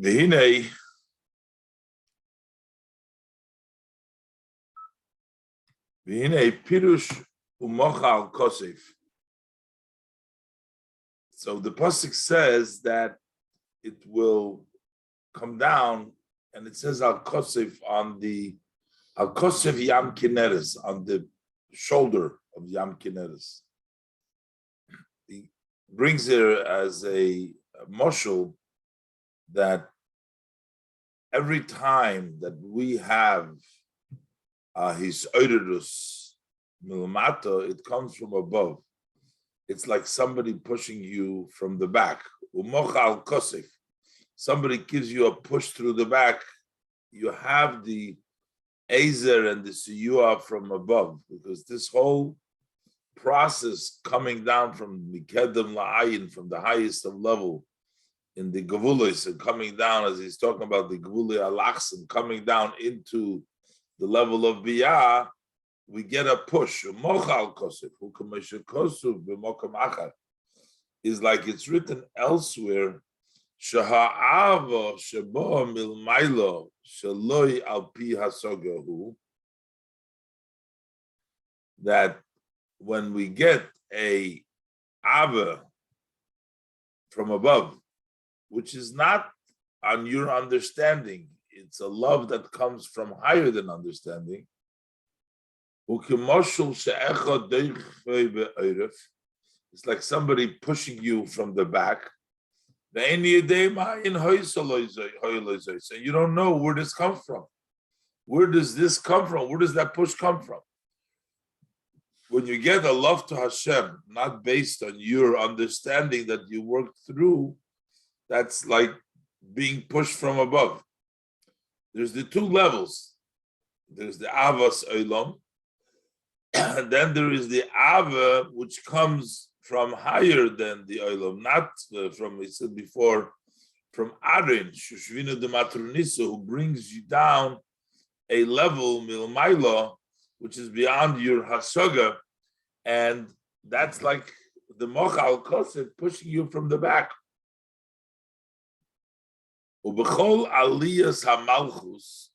V'hinei pirush umochal kosef. So the pasuk says that it will come down, and it says al kosef on the al kosef yam kineres, on the shoulder of yam kineres. He brings it as a moshel that every time that we have his oidurus milamato, it comes from above. It's like somebody pushing you from the back. Umochal kosef. Somebody gives you a push through the back. You have the Ezer and the Siyua from above, because this whole process coming down from Mikedem La'ayin, from the highest of level in the Gavulis, and coming down, as he's talking about the Gavuli Alachs, and coming down into the level of Biyah, we get a push. Mochal kosef, is like it's written elsewhere. Shaha'ava shabo milmailo shaloi al pi hasogahu. That when we get a ava from above, which is not on your understanding, it's a love that comes from higher than understanding. It's like somebody pushing you from the back. So you don't know where this comes from. Where does this come from? Where does that push come from? When you get a love to Hashem, not based on your understanding that you worked through, that's like being pushed from above. There's the two levels. There's the Avas Olam, and then there is the Ava, which comes from higher than the Olam, not from, we said before, from Arin, Shushvina de Matronisa, who brings you down a level, Milmaila, which is beyond your Hasaga, and that's like the Mochal Kosef pushing you from the back. Ubechol Aliyas HaMalchus,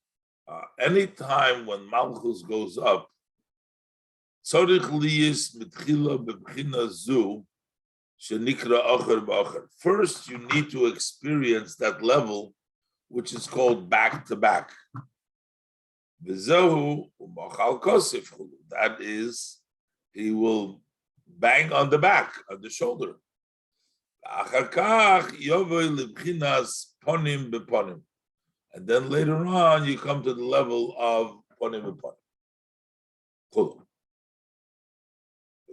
anytime when Malchus goes up, Tzorich Liyas Mitchila Bebchina Zu Shenikra Ocher B'Ocher. First, you need to experience that level, which is called back to back. V'zehu U'Mochal Kosef. That is, he will bang on the back, on the shoulder. Achar kach Yovei Lebchinas Ponim Beponim. And then later on, you come to the level of Ponim Beponim. Chulu.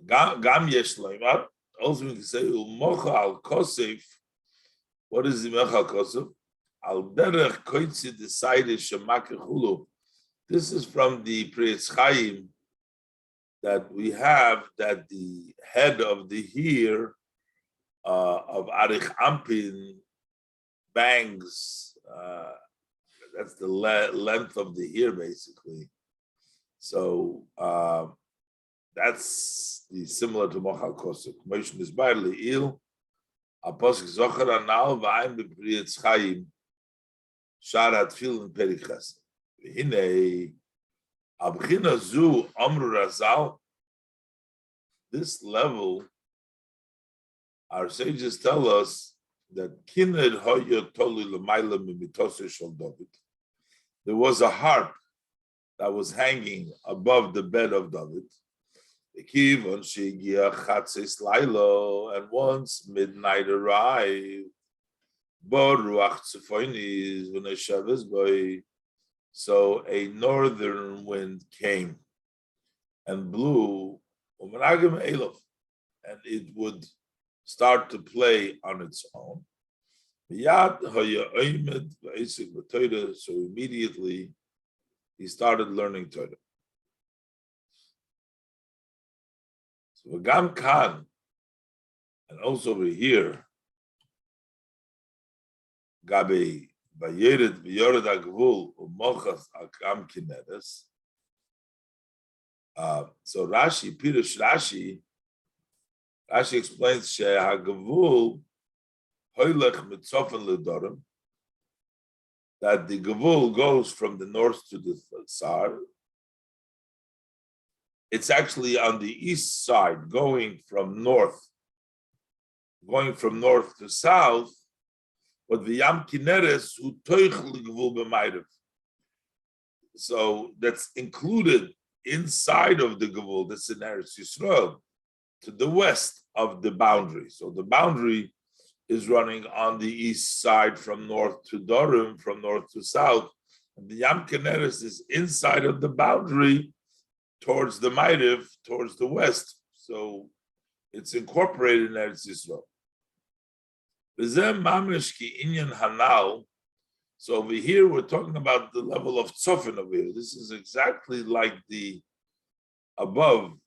Gam yesh leimar. Also, we can say U'Mochal Kosef. What is the Mochal Kosef? Al derech koitzi decided shemak chulu. This is from the Priyetz Chaim that we have, that the head of the hair of Arich Ampin bangs. That's the length of the hair, basically. So that's the similar to Mochal Kosef. Motion is barely ill. Apostle Zohar Anal v'ayim b'Priyetz Chaim Sharat Tfilin Perichas. Hine Abchina Zu Amru Razal. This level, our sages tell us that Kined Hoya Tolu L'Mayla Mimitose Shel David. There was a harp that was hanging above the bed of David. And once midnight arrived, so a northern wind came and blew, and it would start to play on its own. So immediately he started learning Torah. So Gam Khan, and also over here, Gabi Bayered V'Yored Agvul U'Mochas Akam Kineres. So Rashi, Pirush Rashi explains She'Hagavul Hoylech Mitzofen Ledorim. that the Gavul goes from the north to the south. It's actually on the east side, going from north to south, but the Yam Kineres who toich Gavul b'mayrev. So that's included inside of the Gavul, that's in Eretz Yisrael, to the west of the boundary. So the boundary is running on the east side from north to Dorim, from north to south. And the Yam Kineres is inside of the boundary towards the Ma'ariv, towards the west. So it's incorporated in Eretz Yisrael. So over here, we're talking about the level of tzofin over here. This is exactly like the above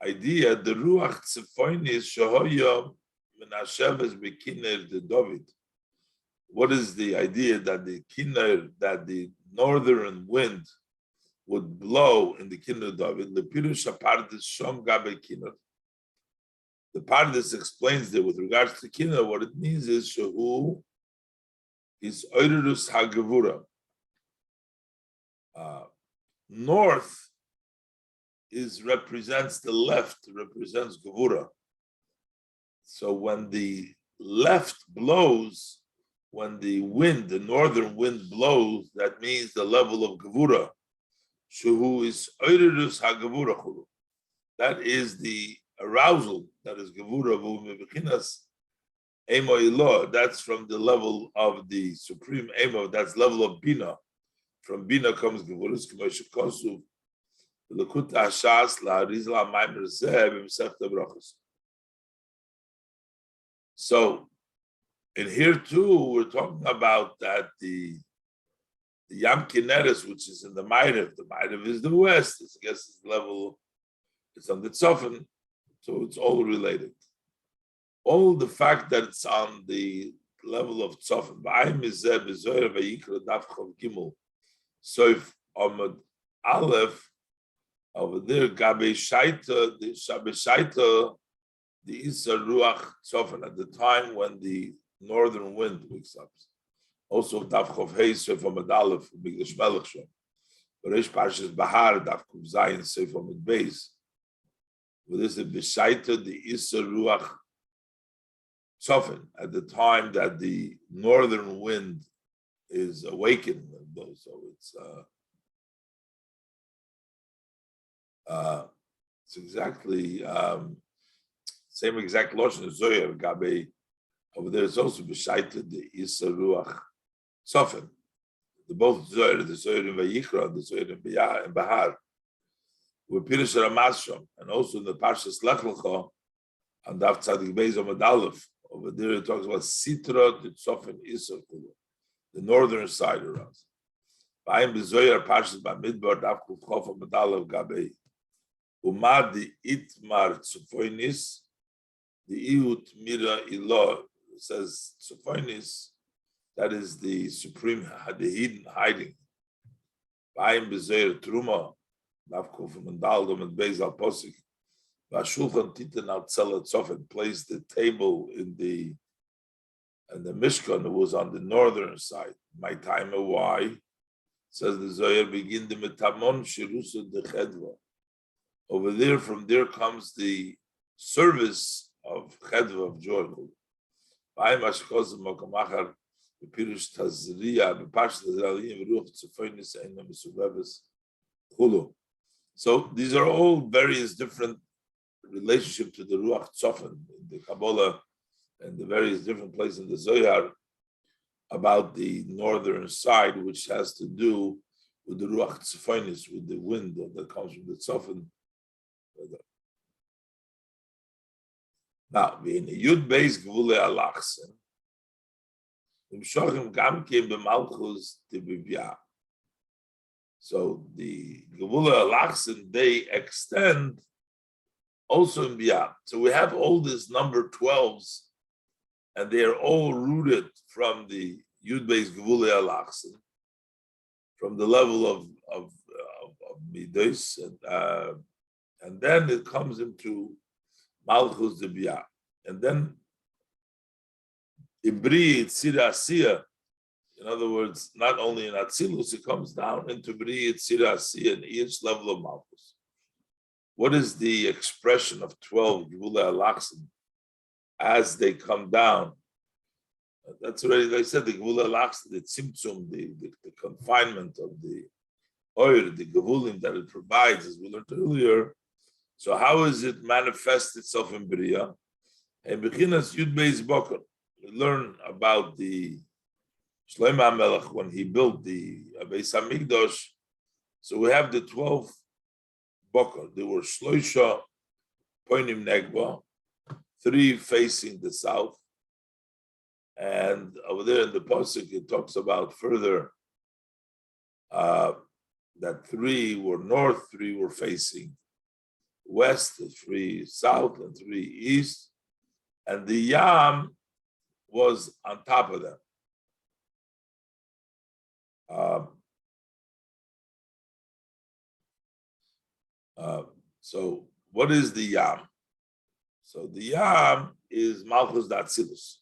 idea. The ruach tzefoin is shahoya min hasheves bekinner de David. What is the idea that the northern wind would blow in the kinner of David? The pirush apardis shom gabe kinner. The part of this explains that with regards to kinner, what it means is shahu is oirus hagavura. North represents the left, represents gavura. So when the left blows, when the northern wind blows, that means the level of gavura. Shuhu is oirus hagavura chulu. That is the arousal, that is gavura v'umebechinas emo ilah. That's from the level of the supreme emo. That's level of bina. From bina comes gavurus k'moshe kosuv Likutei Hashas la'arizla Mamer zeh b'mesechta brachos. So in here too, we're talking about that the Yam Kineres, which is in the Ma'ariv is the west. It's, I guess it's level. It's on the tzofin, so it's all related. All the fact that it's on the level of tzofin. B'ayim mizeh b'zoyer v'yikra daf chav gimel soif amud aleph. Over there, gabe shaita, the shabe shaita, the isa ruach tzofin, at the time when the northern wind wakes up. Also, daf chav hey soif amud aleph b'gdish melech shom. B'reish parshas bahar daf chav zayin soif amud beis. Well, this is Bishaita, the Issa Ruach Tzofin, at the time that the northern wind is awakened. So it's exactly same exact lotion as Zoyer Gabe. Over there, it's also Bishaita, the Issa Ruach Tzofin. The both Zoyer, the Zoyer in Vayikra, the Zoyer in Bahar. With Pirush Ramasham, and also in the Parshas Lech Lecha, and Daf Tzadik Beis Amud Aleph. Over there, it talks about Sitra the Tzofin Isser Kulu, the northern side of us. Ba'im B'Zoyer Parshas B'Midbar Daf Kuf Chof Amud Aleph Gabei. Umad the Itmar Tzofoinis, the Iut Mira Ilah says Tzofoinis, that is the supreme, the hidden hiding. Ba'im B'Zoyer Truma. Place the table in the Mishkan. It was on the northern side. My time of why says the Zohar begin the metamon shirusa de chedva. Over there, from there comes the service of chedva of joy. By mashkos mokamachar bepirush tazriya bepash tazriyim v'ruach tzefoinis eina mesubeves chulu. So these are all various different relationship to the Ruach Tzofin, the Kabbalah, and the various different places in the Zohar about the northern side, which has to do with the Ruach Tzofinis, with the wind that comes from the Tzofin. Now, in the Yud Beis Gvulei Alachsen, im Shochim Gamkim b'Malchus Tibivya. So the Gevula Alachsen, they extend also in Biyah. So we have all these number 12s, and they are all rooted from the Yud Beis Gevula Alachsen, from the level of Midos, and then it comes into Malchus de Biyah. And then in Bri, Tzira Asiya, In other words, not only in Atzilus, it comes down into Bri, Yitzira, Asiya, and each level of Malchus. What is the expression of 12 Gevulei Alachsim as they come down? That's already, like I said, the Gevulei Alachsim, the Tzimtzum, the confinement of the oil, the Gevulim that it provides, as we learned earlier. So how is it manifest itself in Bria? And Bechinas Yud Beis Boker. We learn about the Shlomo HaMelech when he built the Beis Hamikdash. So we have the 12 Boker. They were Shloisha Poinim Negba, 3 facing the south. And over there in the Pasuk, it talks about further that 3 were north, 3 were facing west, 3 south, and 3 east. And the Yam was on top of them. So what is the Yam? So the Yam is Malchus Datzilus.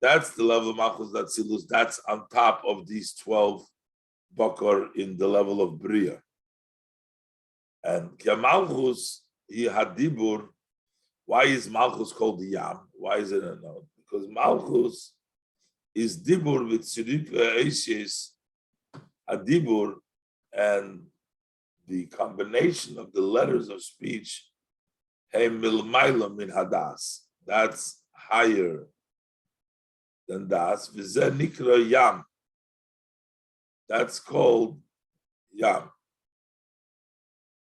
That's the level of Malchus Datzilus. That's on top of these 12 Bakar in the level of Bria. And Malchus, he had Dibur. Why is Malchus called the Yam? Why is it a note? Because Malchus is Dibur with Sirik Eishis, a Dibur, and the combination of the letters of speech, Hey Milmaila min Hadas, that's higher than Das. V'zeh Nikra Yam, that's called Yam.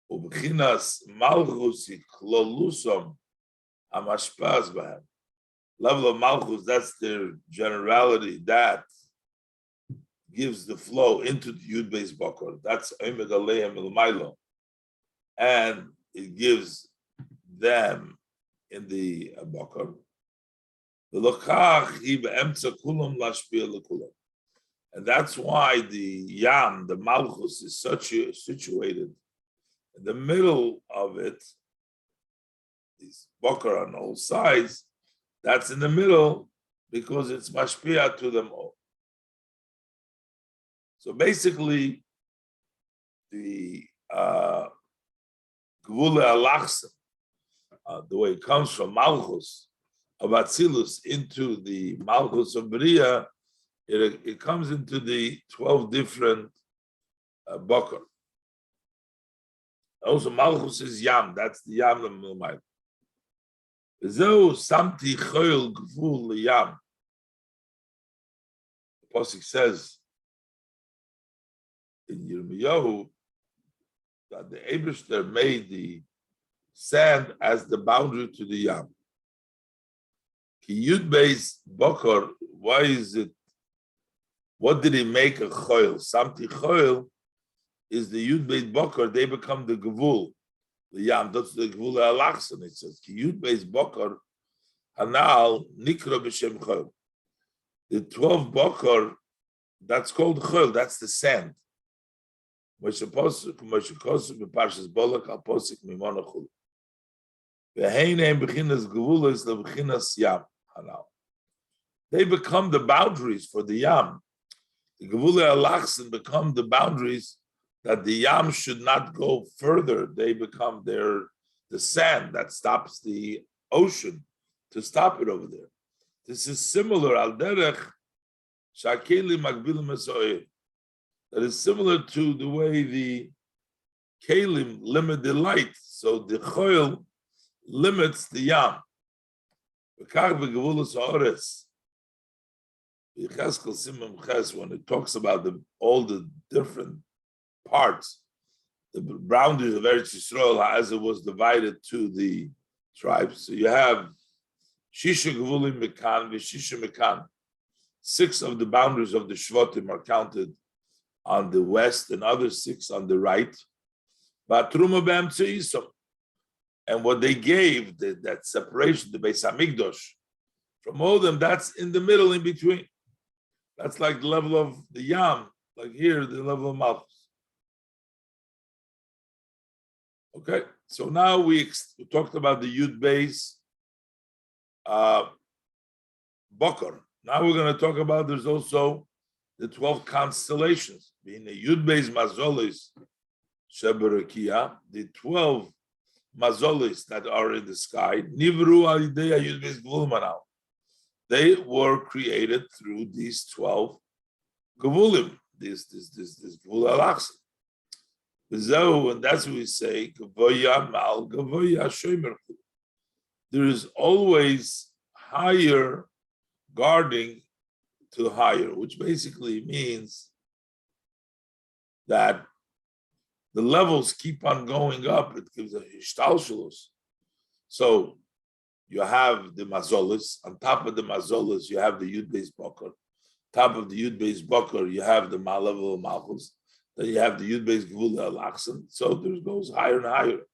Ubchinas Malchus Iklolusam Amashpaz Bahem. Level of Malchus, that's their generality, that gives the flow into the Yud Beis Bakar. That's Omed Aleim Ilmailo. And it gives them in the Bakar. And that's why the Yam, the Malchus, is situated in the middle of it. These Bakar on all sides, that's in the middle because it's mashpia to them all. So basically, the Gevulei Alachsim, the way it comes from Malchus of Atzilus into the Malchus of Bria, it comes into the 12 different Bakar. Also, Malchus is Yam, that's the Yam of Milmayim. Zeu samti choyel gvul liyam. The Pasuk says in Yirmiyahu that the Eibishter made the sand as the boundary to the Yam. Ki Yud Beis Bakar, why is it? What did he make a choyel? Samti choyel is the Yud Beis Bakar, they become the gvul. The Yam, that's the Gevulei Alachsim. It says, Ki Yud Beis Bakar, Hanal, Nikra B'Shem Chol. The 12 Bakar, that's called Chol, that's the sand. Moshe Kosuk, B'Parshas Bolak, Al Posik, Mimona Chul. V'heinein B'chinas Gevulos, L'B'chinas Yam, Hanal. They become the boundaries for the Yam. The Gevulei Alachsim become the boundaries that the Yam should not go further. They become the sand that stops the ocean to stop it over there. This is similar, al derech shakeli magbilim esoir. That is similar to the way the kelim limit the light. So the choil limits the Yam. When it talks about all the different parts, the boundaries of Eretz Yisrael as it was divided to the tribes. So you have Shisha Gevulim Mekan, Vishisha Mekan. 6 of the boundaries of the Shvatim are counted on the west and other 6 on the right. And what they gave, that separation, the Beis Hamikdash, from all of them, that's in the middle, in between. That's like the level of the Yam, like here, the level of Malchus. Okay, so now we talked about the Yud Beis Bakar. Now we're going to talk about there's also the 12 constellations, being the Yud Beis Mazolis Sheberakia, the 12 Mazolis that are in the sky, Nivru Alidei Yud Beis Gvul Manal. They were created through these 12 Gavulim, this Gvul Alachs. And that's what we say, Gavoya Mal Gavoya Shomer. There is always higher guarding to higher, which basically means that the levels keep on going up. It gives a hishtalshalus. So you have the mazolis. On top of the mazolis, you have the Yud Beis Boker. Top of the Yud Beis Boker, you have the level of Malchus. Then you have the Yud Beis Gvul Alachsen. So there goes higher and higher.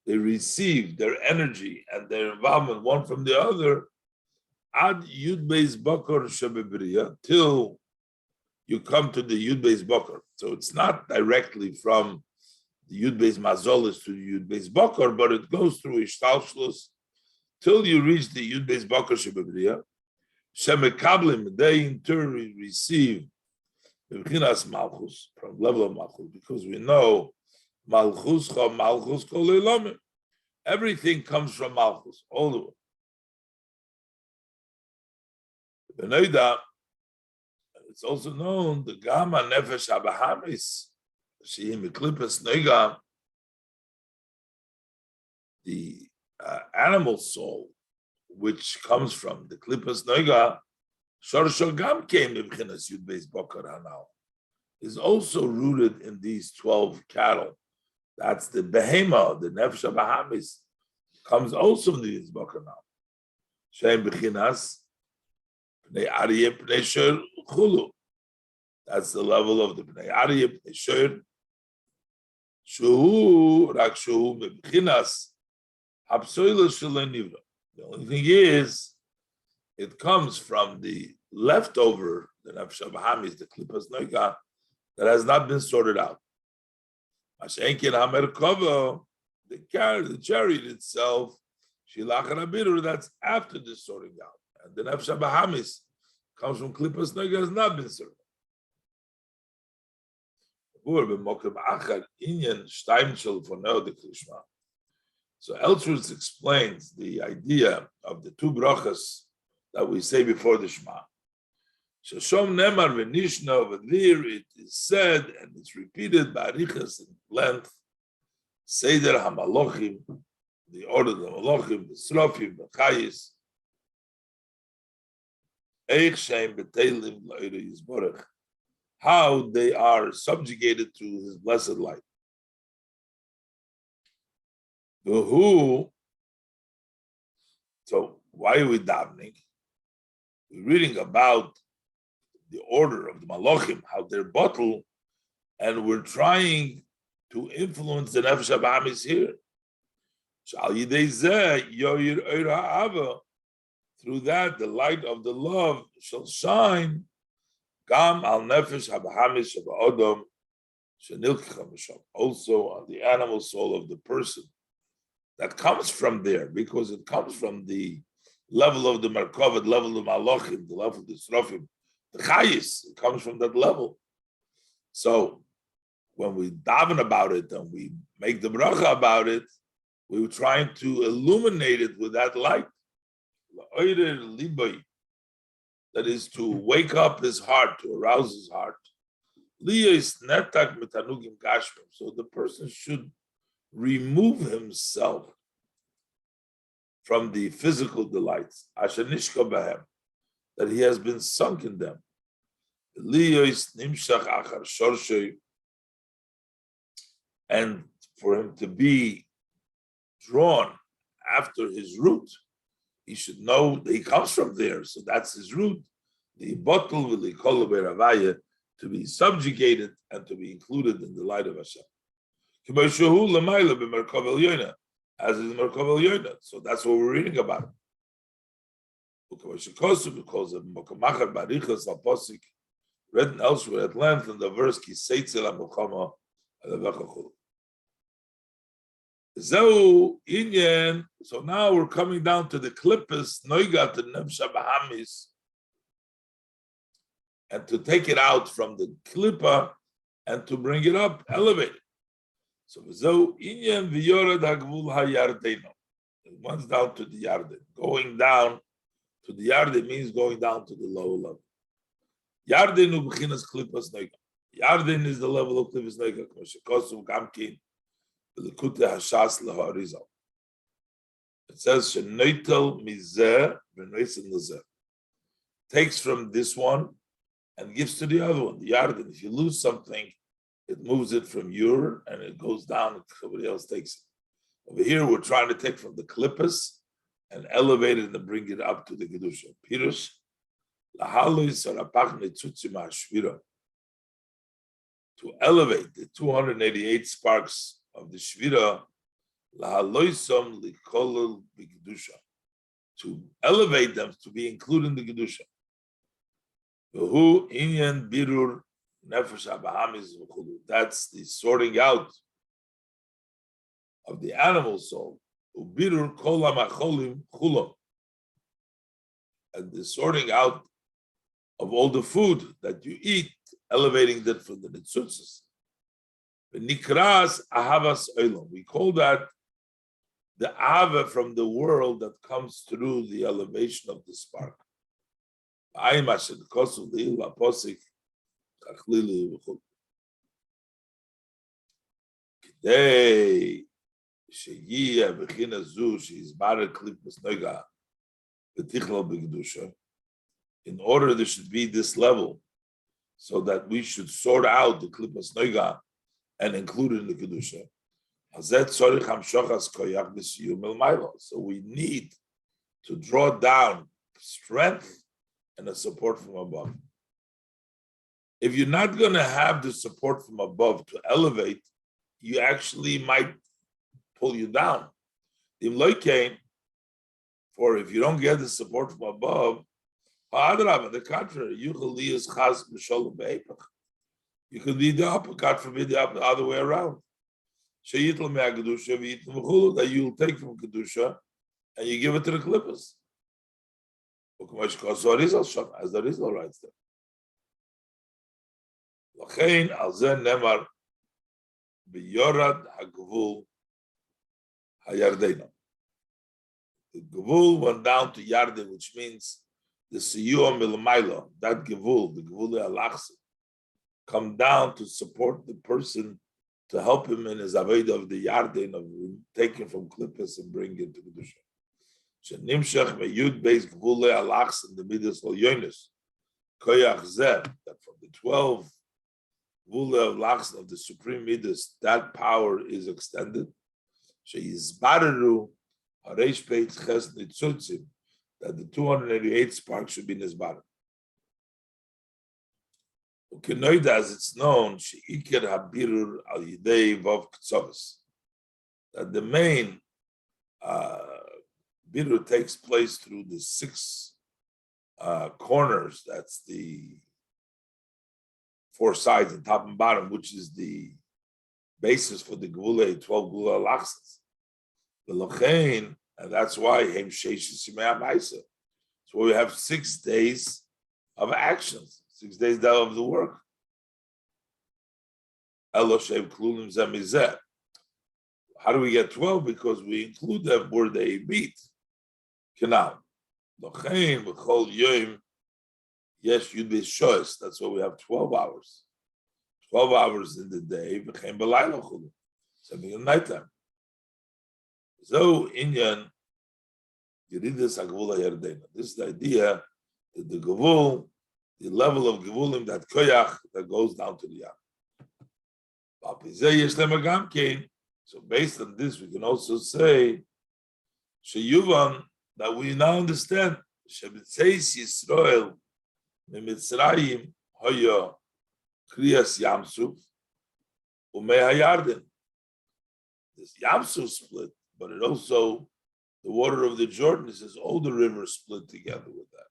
They receive their energy and their involvement one from the other ad Yud Beis Boker Shebebriya till you come to the Yud Beis Boker. So it's not directly from the Yud Beis Mazolis to the Yud Beis Boker, but it goes through Ishtalshlus till you reach the Yud Beis Boker Shebebriya. Shemekablim, they in turn receive Malchus, from level of Malchus, because we know Malchus Kol. Everything comes from Malchus, all the way. It's also known the Gamma Nefesh Abahamis, Sheim Eklipas Nega, the animal soul, which comes from the Klipas Nega, Shorsho Gam came B'chinas Yud Beis Boker Hanal, is also rooted in these 12 cattle. That's the Behema, the Nefesh Bahamis, comes also in these Boker now. Shem B'chinas Pnei Aryeh Pnei Shor Chulu. That's the level of the Pnei Aryeh Pnei Shor. Shuhu Rak Shuhu B'chinas Hapsoila Shalei Nivra. The only thing is, it comes from the leftover, the Nefesh Bahamis, the Klipas Noiga, that has not been sorted out. Mashenkin Hamer Kovo, the chariot itself, Shilach Rabiru, that's after the sorting out. And the Nefesh Bahamis comes from Klipas Noiga, has not been sorted out. So Eltruth explains the idea of the two brachas that we say before the Shema. Shashom Nemar v'Nishna, over there it is said and it's repeated by Arichas in length. Seder HaMalochim, the order of the Malochim, the Srofim, the Chayis. Eich Shem B'Teilim L'Oire Yisborech, how they are subjugated to His blessed light. So why are we davening? We're reading about the order of the Malachim, how they're bottled, and we're trying to influence the Nefesh HaBahamis here. Through that, the light of the love shall shine. Gam al Nefesh HaBahamis Shaba'odom Shenilkcha Misham, also on the animal soul of the person. That comes from there, because it comes from the level of the Merkavah, level of the Malachim, the level of the Srofim, the Chayis, it comes from that level. So when we daven about it and we make the bracha about it, we were trying to illuminate it with that light. That is to wake up his heart, to arouse his heart. So the person should remove himself from the physical delights, that he has been sunk in them. And for him to be drawn after his root, he should know that he comes from there. So that's his root. The bottle will to be subjugated and to be included in the light of Hashem. As is Merkavah Yonah. So that's what we're reading about. Because written elsewhere at length in the verse, So now we're coming down to the klippas, noigat and nefsha bahamis, and to take it out from the klippa and to bring it up, elevate it. So inyan v'yorad hagvul hayardeno. It went down to the Yarden. Going down to the Yarden means going down to the lower level. Yarden u'b'chinas klippas noigat. Yarden is the level of klippas noigat. Koshekosu gamkin. Likutei hashas leharizal. It says shenoitel mizeh v'noisen lezeh. Takes from this one and gives to the other one. The Yarden. If you lose something, it moves it from your and it goes down and somebody else takes it. Over here, we're trying to take from the klippas and elevate it and bring it up to the kedusha. Pirush lahaloi sarapach netzutzim hashvira. To elevate the 288 sparks of the shvira, lahaloisom likolol b'kedusha. To elevate them to be included in the kedusha. V'hu inyan birur nefesh habahamis v'chulu. That's the sorting out of the animal soul. Ubirur kol hamacholim chulam. And the sorting out of all the food that you eat, elevating that from the nitzutzes. Nikras ahavas olam. We call that the ava from the world that comes through the elevation of the spark. Today, in order there should be this level, so that we should sort out the klippas noiga and include it in the kedusha. So we need to draw down strength and a support from above. If you're not going to have the support from above to elevate, you actually might pull you down. For if you don't get the support from above, on the contrary, you could be the upper, God forbid, the other way around. That you'll take from Kedusha and you give it to the klippas. As the Rizal writes there. The Gevul went down to Yarden, which means the Siyua Milmayla, that Gevul, the Gevul Alachs, come down to support the person, to help him in his Aveda of the Yarden, of taking from Klippas and bring it to Kedusha. Shenimshach meyud beis Gevul Alachs in the Midas Ol Yonis, Koyach Zeh, that from the 12 Gevul Alachs of the Supreme Midas, that power is extended. Sheyizbareru Hareish Peit Ches Nitzutzim, that the 288 sparks should be Nizbar. Ukenoida, as it's known, Sheikir Habirur Al Yidei Vav Ktsovas, that the main birur takes place through the 6 corners. That's the 4 sides, the top and bottom, which is the basis for the Gevulei 12 Gevulei Lachsas. The Lochein, and that's why Hem Sheish Simei Maisa. So we have 6 days of actions, 6 days of the work. Eloshev Klulim Zemizeh. How do we get 12? Because we include them where they meet. Canal. Lochein B'chol Yom Yesh Yud B'Shois. That's why we have 12 hours. 12 hours in the day. B'chein B'layla Chulu. 7 in the nighttime. So, Inyan, Yeridus HaGevul HaYardena. This is the idea that the Gevul, the level of Gevulim, that Koyach, that goes down to the Yam. So, based on this, we can also say, Sheyuvan, that we now understand, Shebitzeis Yisrael, Mimitzrayim, Hoya, Kriyas Yamsuf, Umei HaYarden. This Yamsuf split, but it also, the water of the Jordan, is all the rivers split together with that.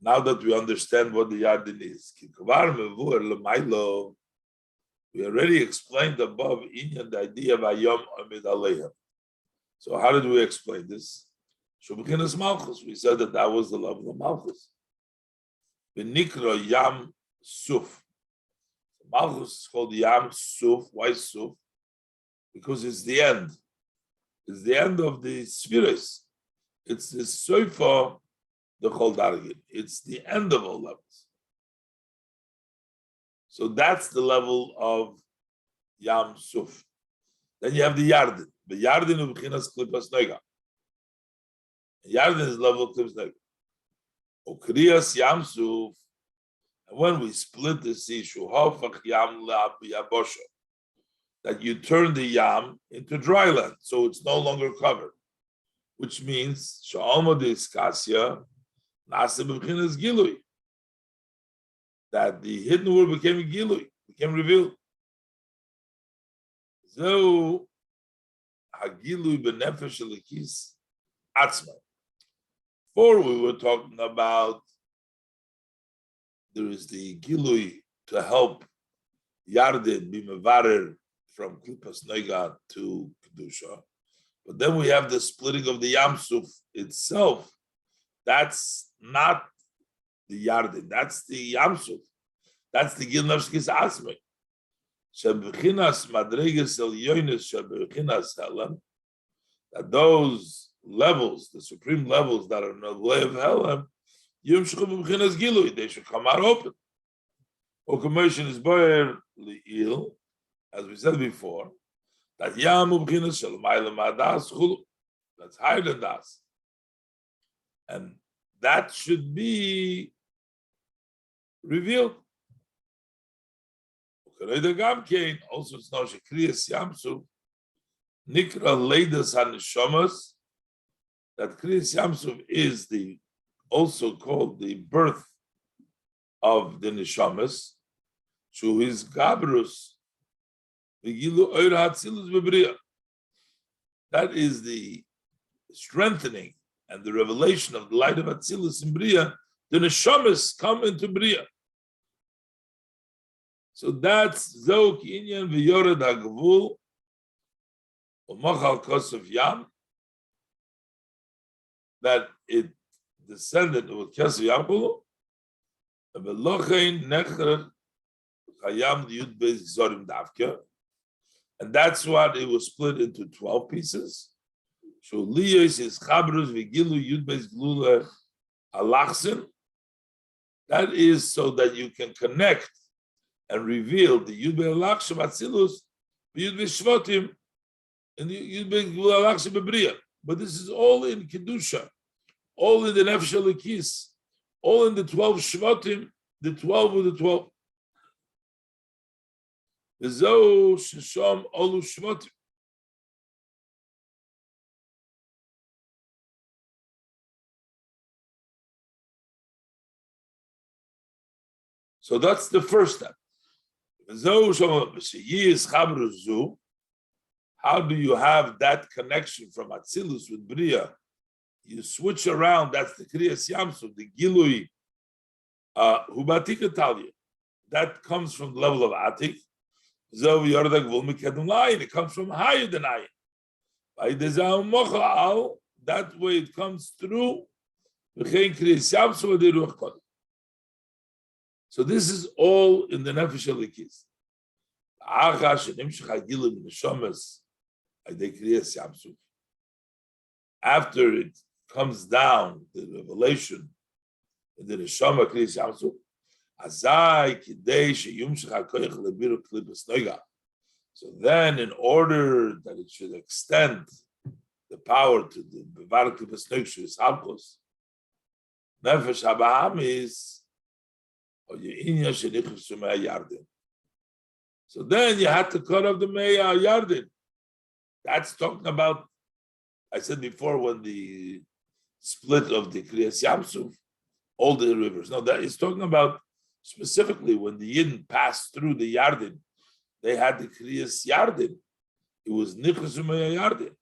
Now that we understand what the Yarden is, We already explained above Inyan the idea of Ayom Amid Aleihim. So how did we explain this? Shubikinas Malchus. We said that was the level of Malchus. V'nikra Yam Suf. Malchus is called Yam Suf. Why Suf? Because it's the end. It's the end of the spheres. It's the Soifa, the Chol Dargin. It's the end of all levels. So that's the level of Yam Suf. Then you have the Yarden. The Yarden of B'chinas Klipas Nega. Yarden is level of Klipas Nega. Okriyas Yam Suf. And when we split the sea, Shuhafach Yam La B'Yabosha, that you turn the Yam into dry land, so it's no longer covered. Which means Sha'alma Diskasya Nasa B'chinas Gilui. That the hidden word became Gilui, became revealed. So Hagilui B'Nefesh Elikis Atzma. Before we were talking about there is the Gilui to help Yarden be Mevarer from Klipas Nega to Kedusha. But then we have the splitting of the Yamsuf itself. That's not the Yarden, that's the Yamsuf. That's the Gil Nefshkis Asme. Shebechinas Madreges El Yonis Shebechinas Helem. That those levels, the supreme levels that are in the way of Helem, they should come out open. Commission is Boyer Li'il, as we said before, that Yamu B'chinas Shel Ma'ilem Adas Chulu, that's higher than Das. And that should be revealed. Also, it's now Shekriyas Yamsuf, Nikra Leidas HaNeshamas, that Kriyas Yamsuf is also called the birth of the Neshamas, Shu is Gabrus, Vigilu Oir HaTzilus B'Bria. That is the strengthening and the revelation of the light of Atzilus in Bria. The Neshamas come into Bria. So that's Zok Inyan V'Yored HaGavul U'Machal Kosov Yam, that it descended with Kesef Yam and V'Lochein Necher Chayam Yud Beis Zorim Davke, and that's what it was split into 12 pieces. So Liyos is Chabrus V'Gilu Yud Beis Glula Alachsin. That is so that you can connect and reveal the Yud Beis Alachsim Atzilus, Yud Beis Shvotim, and the Yud Beis Glula Alachsim B'Bria. But this is all in Kedusha, all in the Nefesh Elikis, all in the 12 Shvotim, the 12 of the 12. V'zo shesham olu Shvotim. So that's the first step. How do you have that connection from Atzilus with Bria? You switch around, that's the Kriyas Yamsuf, the Gilui Hubatik Italia. That comes from the level of Atik. It comes from higher than Ayin. That way it comes through. So this is all in the Nefesh Elikis. After it comes down, the revelation in the Neshama Kriyas Yamsuf, so then in order that it should extend the power to the Bevar Klipas Noga, Hamkos, Nefesh HaBahamis, so then you had to cut off the Meya Yarden. That's talking about, I said before, when the split of the Kriyas Yamsuf, all the rivers. No, that is talking about specifically when the Yidden passed through the Yarden, they had the Kriyas Yarden. It was Nichus Meya Yarden.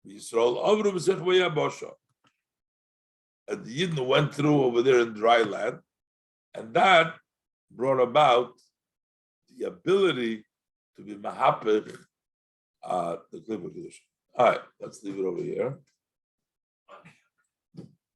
Yisrael Avru B'Sech V'Yabosha. And the Yidden went through over there in dry land, and that brought about the the ability to be mahapich the Klipa Kedusha. All right, let's leave it over here.